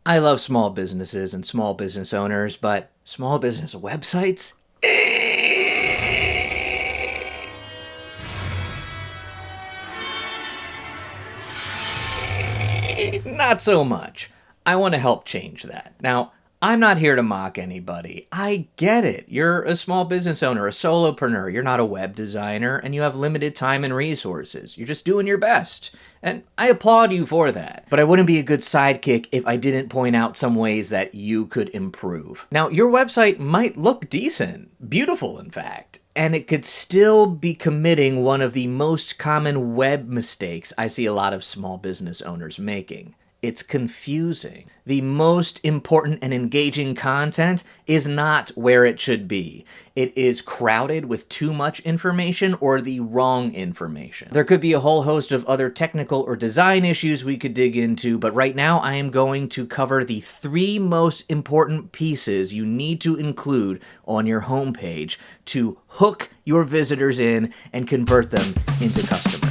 I love small businesses and small business owners, but small business websites? Not so much. I want to help change that. Now, I'm not here to mock anybody. I get it. You're a small business owner, a solopreneur. You're not a web designer, and you have limited time and resources. You're just doing your best. And I applaud you for that. But I wouldn't be a good sidekick if I didn't point out some ways that you could improve. Now, your website might look decent, beautiful, in fact, and it could still be committing one of the most common web mistakes I see a lot of small business owners making. It's confusing. The most important and engaging content is not where it should be. It is crowded with too much information or the wrong information. There could be a whole host of other technical or design issues we could dig into, but right now I am going to cover the 3 most important pieces you need to include on your homepage to hook your visitors in and convert them into customers.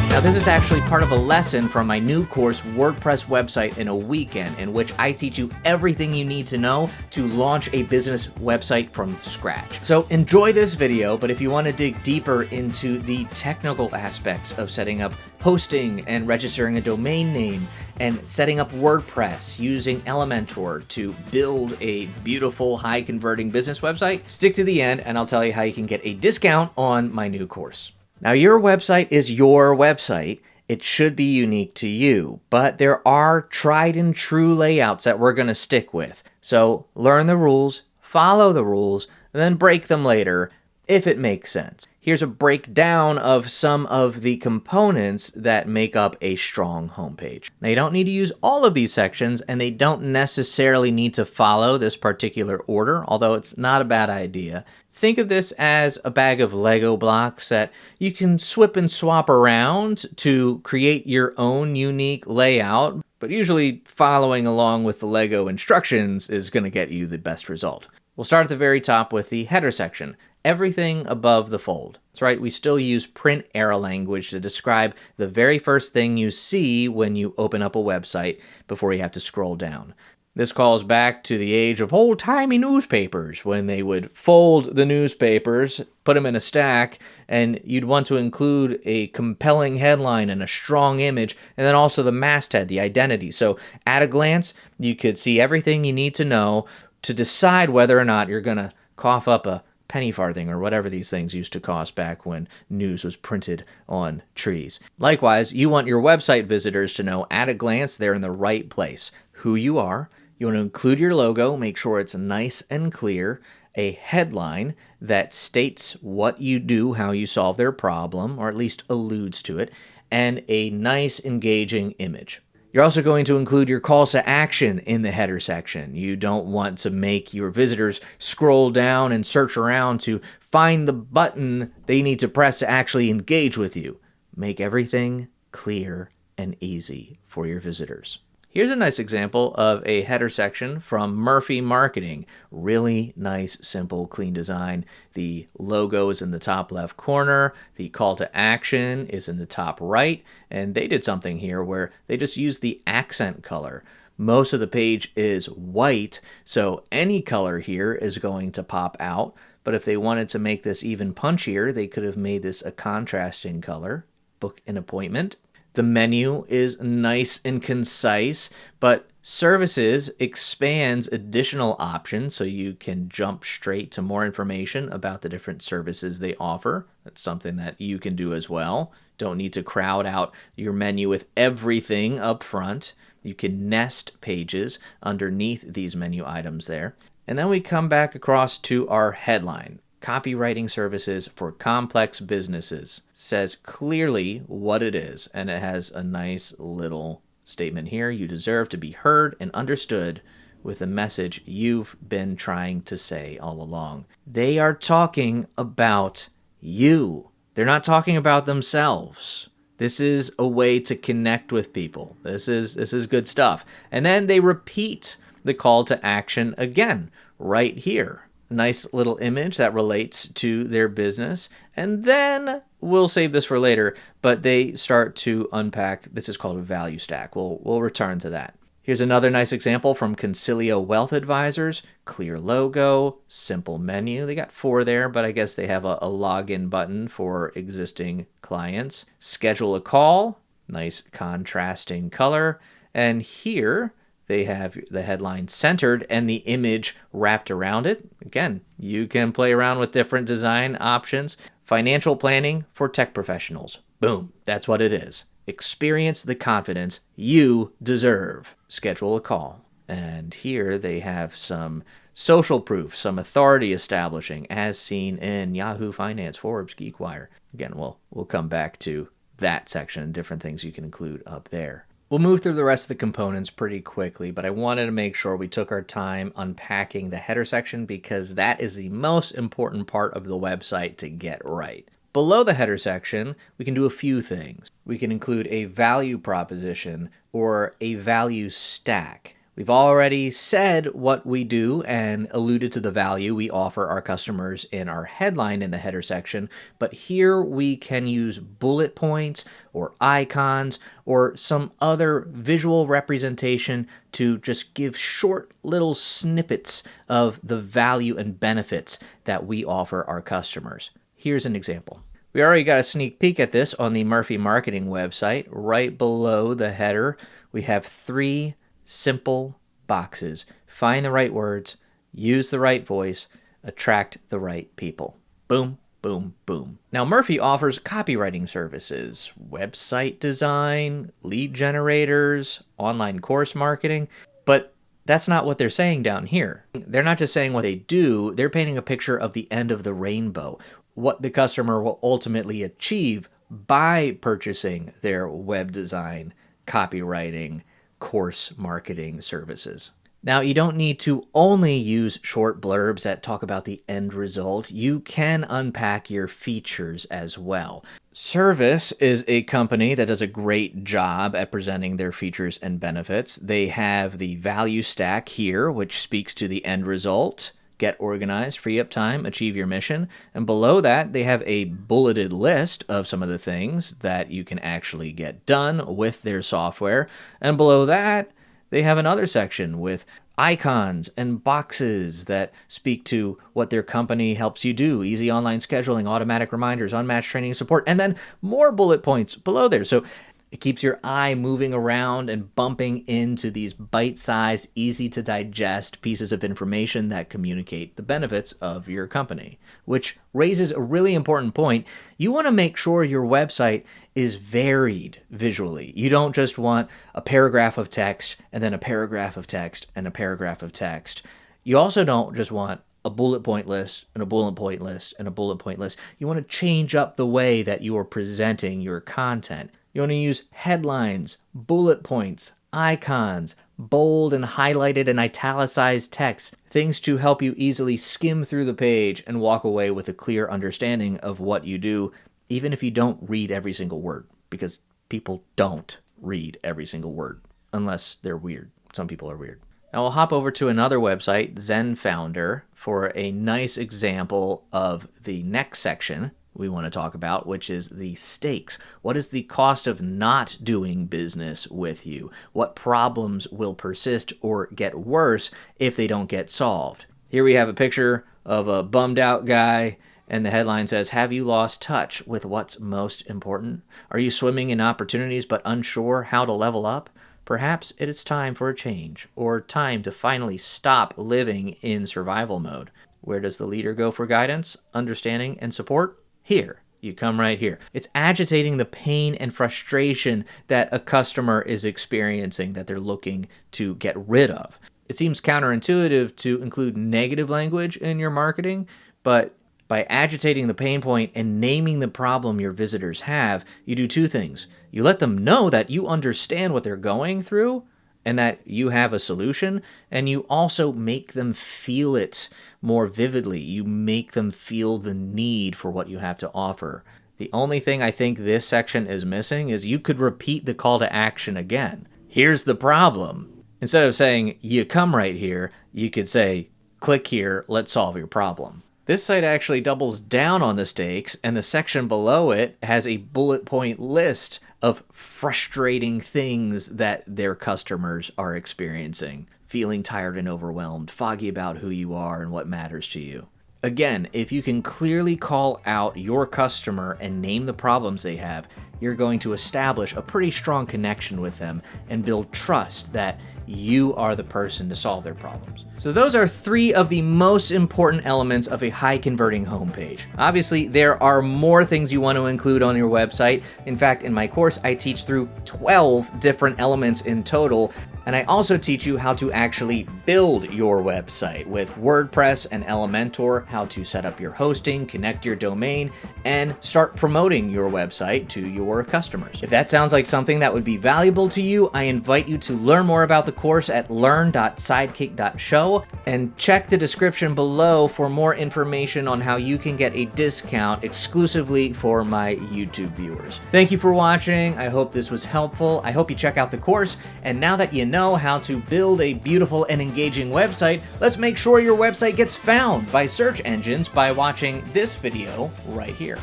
Now, this is actually part of a lesson from my new course, WordPress Website in a Weekend, in which I teach you everything you need to know to launch a business website from scratch. So enjoy this video, but if you want to dig deeper into the technical aspects of setting up hosting and registering a domain name and setting up WordPress using Elementor to build a beautiful, high-converting business website, stick to the end and I'll tell you how you can get a discount on my new course. Now, your website is your website. It should be unique to you, but there are tried and true layouts that we're going to stick with. So learn the rules, follow the rules, and then break them later if it makes sense. Here's a breakdown of some of the components that make up a strong homepage. Now, you don't need to use all of these sections, and they don't necessarily need to follow this particular order, although it's not a bad idea. Think of this as a bag of Lego blocks that you can swip and swap around to create your own unique layout, but usually following along with the Lego instructions is going to get you the best result. We'll start at the very top with the header section. Everything above the fold. That's right, we still use print era language to describe the very first thing you see when you open up a website before you have to scroll down. This calls back to the age of old-timey newspapers, when they would fold the newspapers, put them in a stack, and you'd want to include a compelling headline and a strong image, and then also the masthead, the identity. So at a glance, you could see everything you need to know to decide whether or not you're going to cough up a penny farthing or whatever these things used to cost back when news was printed on trees. Likewise, you want your website visitors to know at a glance they're in the right place, who you are. You want to include your logo, make sure it's nice and clear, a headline that states what you do, how you solve their problem, or at least alludes to it, and a nice engaging image. You're also going to include your calls to action in the header section. You don't want to make your visitors scroll down and search around to find the button they need to press to actually engage with you. Make everything clear and easy for your visitors. Here's a nice example of a header section from Murphy Marketing. Really nice, simple, clean design. The logo is in the top left corner. The call to action is in the top right. And they did something here where they just used the accent color. Most of the page is white, so any color here is going to pop out. But if they wanted to make this even punchier, they could have made this a contrasting color. Book an appointment. The menu is nice and concise, but Services expands additional options so you can jump straight to more information about the different services they offer. That's something that you can do as well. Don't need to crowd out your menu with everything up front. You can nest pages underneath these menu items there. And then we come back across to our headline. Copywriting services for complex businesses. Says clearly what it is, and it has a nice little statement here. You deserve to be heard and understood with the message you've been trying to say all along. They are talking about you. They're not talking about themselves. This is a way to connect with people. This is good stuff. And then they repeat the call to action again right here. nice little image that relates to their business. And then we'll save this for later, but they start to unpack. This is called a value stack. We'll return to that. Here's another nice example from Concilio Wealth Advisors. Clear logo, simple menu. They got 4 there, but I guess they have a login button for existing clients. Schedule a call, nice contrasting color. And here they have the headline centered and the image wrapped around it. Again, you can play around with different design options. Financial planning for tech professionals. Boom, that's what it is. Experience the confidence you deserve. Schedule a call. And here they have some social proof, some authority establishing, as seen in Yahoo Finance, Forbes, GeekWire. Again, we'll come back to that section and different things you can include up there. We'll move through the rest of the components pretty quickly, but I wanted to make sure we took our time unpacking the header section because that is the most important part of the website to get right. Below the header section, we can do a few things. We can include a value proposition or a value stack. We've already said what we do and alluded to the value we offer our customers in our headline in the header section, but here we can use bullet points or icons or some other visual representation to just give short little snippets of the value and benefits that we offer our customers. Here's an example. We already got a sneak peek at this on the Murphy Marketing website. Right below the header, we have 3 simple boxes. Find the right words, use the right voice, attract the right people. Boom, boom, boom. Now, Murphy offers copywriting services, website design, lead generators, online course marketing, but that's not what they're saying down here. They're not just saying what they do, they're painting a picture of the end of the rainbow, what the customer will ultimately achieve by purchasing their web design, copywriting, course marketing services. Now, you don't need to only use short blurbs that talk about the end result. You can unpack your features as well. Service is a company that does a great job at presenting their features and benefits. They have the value stack here, which speaks to the end result. Get organized, free up time, achieve your mission. And below that, they have a bulleted list of some of the things that you can actually get done with their software. And below that, they have another section with icons and boxes that speak to what their company helps you do. Easy online scheduling, automatic reminders, unmatched training support, and then more bullet points below there. So it keeps your eye moving around and bumping into these bite-sized, easy-to-digest pieces of information that communicate the benefits of your company, which raises a really important point. You want to make sure your website is varied visually. You don't just want a paragraph of text and then a paragraph of text and a paragraph of text. You also don't just want a bullet point list and a bullet point list and a bullet point list. You want to change up the way that you are presenting your content. You want to use headlines, bullet points, icons, bold and highlighted and italicized text, things to help you easily skim through the page and walk away with a clear understanding of what you do, even if you don't read every single word, because people don't read every single word, unless they're weird. Some people are weird. Now we'll hop over to another website, ZenFounder, for a nice example of the next section we want to talk about, which is the stakes. What is the cost of not doing business with you? What problems will persist or get worse if they don't get solved? Here we have a picture of a bummed out guy, and the headline says, "Have you lost touch with what's most important? Are you swimming in opportunities but unsure how to level up? Perhaps it is time for a change, or time to finally stop living in survival mode." Where does the leader go for guidance, understanding, and support? Here. You come right here. It's agitating the pain and frustration that a customer is experiencing that they're looking to get rid of. It seems counterintuitive to include negative language in your marketing, but by agitating the pain point and naming the problem your visitors have, you do 2 things. You let them know that you understand what they're going through and that you have a solution, and you also make them feel it more vividly. You make them feel the need for what you have to offer. The only thing I think this section is missing is you could repeat the call to action again. Here's the problem. Instead of saying, "you come right here," you could say, Click here, let's solve your problem. This site actually doubles down on the stakes, and the section below it has a bullet point list of frustrating things that their customers are experiencing. Feeling tired and overwhelmed, foggy about who you are and what matters to you. Again, if you can clearly call out your customer and name the problems they have, you're going to establish a pretty strong connection with them and build trust that you are the person to solve their problems. So those are 3 of the most important elements of a high converting homepage. Obviously, there are more things you want to include on your website. In fact, in my course, I teach through 12 different elements in total. And I also teach you how to actually build your website with WordPress and Elementor, how to set up your hosting, connect your domain, and start promoting your website to your customers. If that sounds like something that would be valuable to you, I invite you to learn more about the course at learn.sidekick.show and check the description below for more information on how you can get a discount exclusively for my YouTube viewers. Thank you for watching. I hope this was helpful. I hope you check out the course. And now that you know how to build a beautiful and engaging website, let's make sure your website gets found by search engines by watching this video right here.